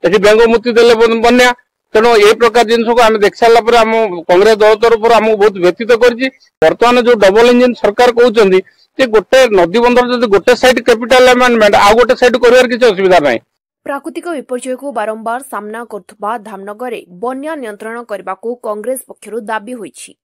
एठी व्यंग मुक्ति देले बन्या तेणु ए प्रकार जिनस को आम देख सारा पर आम कांग्रेस दल तरफ आमको बहुत व्यतीत करतमान जो डबल इंजिन सरकार कहते जे गोटे नदी बंधर जब गोटे साइड कैपिटल अमेंडमेंट आ गोटे साइड कर किसी असुविधा नहीं। प्राकृतिक विपर्यय को बारंबार सामना करुवा धामनगर में बन्या नियंत्रण करने को कांग्रेस पक्षर दाबी होईछि।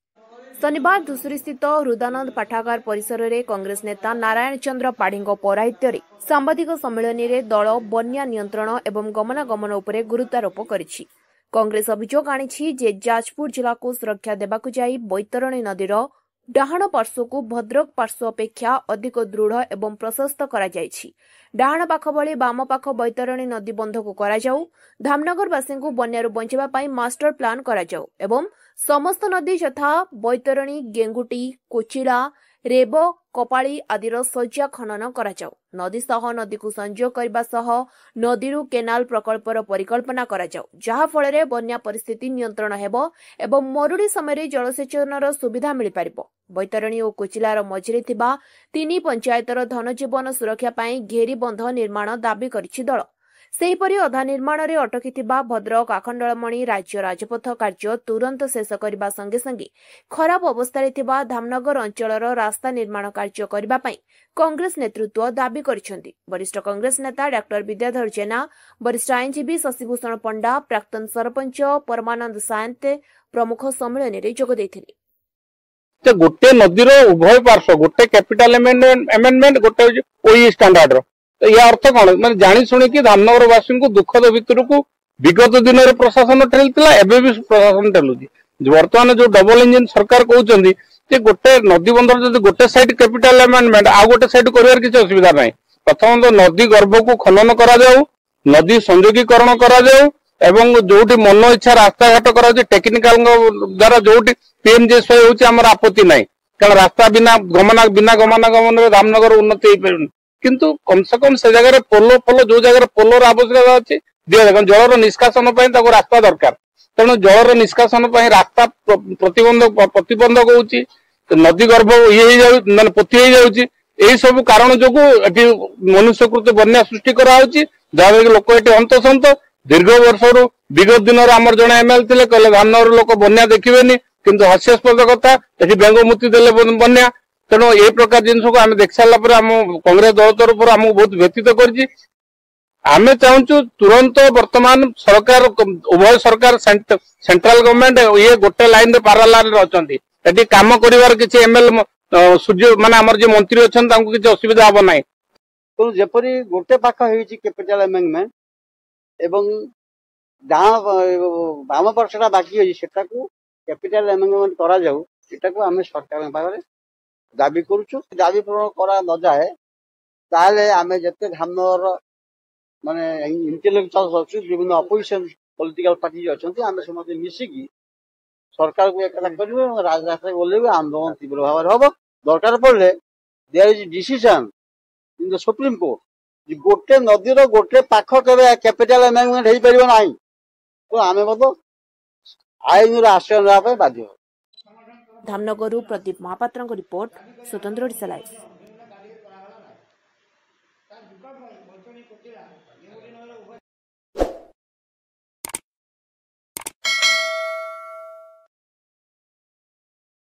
शनिवार धुसुरी स्थित हृदानंद पाठागार परिसर में कांग्रेस नेता नारायण चंद्र पाढ़ी पौराहित्य सांबादिक सम्मेलन में दल बन्या नियंत्रण एवं गमनागमन उपर गुरुत्वारोप करिछि। कांग्रेस अभियोग आनी जे जाजपुर जिला को सुरक्षा देवाक जाई बैतरणी नदीर डाहाण पार्श्व को भद्रक पार्श्व अपेक्षा अधिक दृढ़ एवं प्रशस्त करा जायछि। डाहाण पाख भली बाम पाख बैतरणी नदी बंध को करा जाऊ, धामनगरवासी को बन्यारू बंचाइबा पई मास्टर प्लान करा जाऊ एवं समस्त नदी यथा बैतरणी, गेंगुटी, कोचिला, रेब, कपाड़ी आदिर शଯ୍या खनन करा जाऊ। नदी सह नदी को संयोग करबा सह नदीरू केनाल प्रकल्पर परिकल्पना करा जाऊ, जहा फଳରେ बन्या परिस्थिति नियंत्रण हेबो एवं मरुड़ी समय जलसेचनर सुविधा मिल पारिबो। बैतरणी और कोचिलार मझिरे थिबा 3 पंचायतर धनजीवन सुरक्षा पई घेरी बंध निर्माण दाबी करिछि दल। सेहीपरि अधा निर्माण रे अटकीथिबा भद्रक आखंडलमणि राज्य राजपथ कार्य तुरंत शेष करबा संगे संगे खराब अवस्था थिबा धामनगर अंचलर रास्ता निर्माण कार्य करबा पई कांग्रेस नेतृत्व दाबी करिसेंति। वरिष्ठ कांग्रेस नेता डॉक्टर विद्याधर जेना, वरिष्ठ आईनजीवी शशिभूषण पंडा, प्राक्तन सरपंच परमानंद सायंत प्रमुख सम्मेलन रे जोग दैथिले। गोटे नदीर उभय पार्श्व गोटे कैपिटल अमेंडमेंट गोटे ओई स्टैंडर्ड तो या अर्थ कौन मैंने जानी शुणी कि धामनगर वासी को दुखद भितर को विगत दिन में प्रशासन ठेलता एवं भी प्रशासन ठेलुची। बर्तमान जो डबल इंजिन सरकार कहते गोटे नदी बंधर जब गोटे साइड कैपिटल अमेंडमेंट आ गोटे साइड कर किसी असुविधा नहीं। प्रथम तो नदी गर्भ को खनन करा जाऊ, नदी संयोगीकरण करा जाऊ एवं जोटी मन इच्छा रास्ता घाट करा टेक्निकल द्वारा जोटी पीएमजीएसवाई होची हमर आपत्ति नहीं, कारण रास्ता बिना गमनागमन में धामनगर उन्नति हो पारे किंतु कम से कम से जगह पोलो पोलो जो जगह पोलोर आवश्यकता अच्छी दिया जलर निष्कासन रास्ता दरकार। तेणु जलर निष्कासन रास्ता प्रतिबंधक होची, नदी गर्भ ये पोती यही सब कारण जो मनुष्यकृत बन्या सृष्टि कराऊची जहाँ लोक ये हंतसंत दीर्घ वर्ष विगत दिन आमर जड़े एमएलए थे कहले धामनगर लोक बन्या देखिए किंतु हास्यास्पद कथा ये व्यंग मुक्ति देले बन्या। तेणु ए प्रकार जिनस को आम देख सारा पर आम कांग्रेस दल तरफ आमको बहुत व्यतीत करें चाहूँ तुरंत वर्तमान सरकार उभय सरकार सेंट्रल गवर्नमेंट ये गोटे लाइन पारालाल अच्छा काम कर किसी एमएलए सूर्य माने आमर जो मंत्री अच्छा किसी असुविधा हम ना। तो जपरी गोटे पाख कैपिटल अमेंडमेंट एवं बाम पार्श्वटा बाकी अच्छी कैपिटल अमेंडमेंट करा जाऊ सेटा आम सरकार पाखे दाबी करुचु। दाबी पूरण करा न जाए ताले आमे जते धामनगर माने इंटेलेक्चुअल अच्छी विभिन्न अपोजिशन पॉलिटिकल पार्टी अच्छी आम समस्त मिसिकी सरकार को एकता करेंगे राजरास्ता ओल्लेबे आंदोलन तीव्र भाव हम दरकार पड़े there is decision in the supreme court गोटे नदीर गोटे पाख के कैपिटल अमेंडमेंट हो पार ना तो आम आईन आश्रय ना बाध्य। धामनगरु प्रदीप महापात्र रिपोर्ट स्वतंत्र ओडिशा लाइव।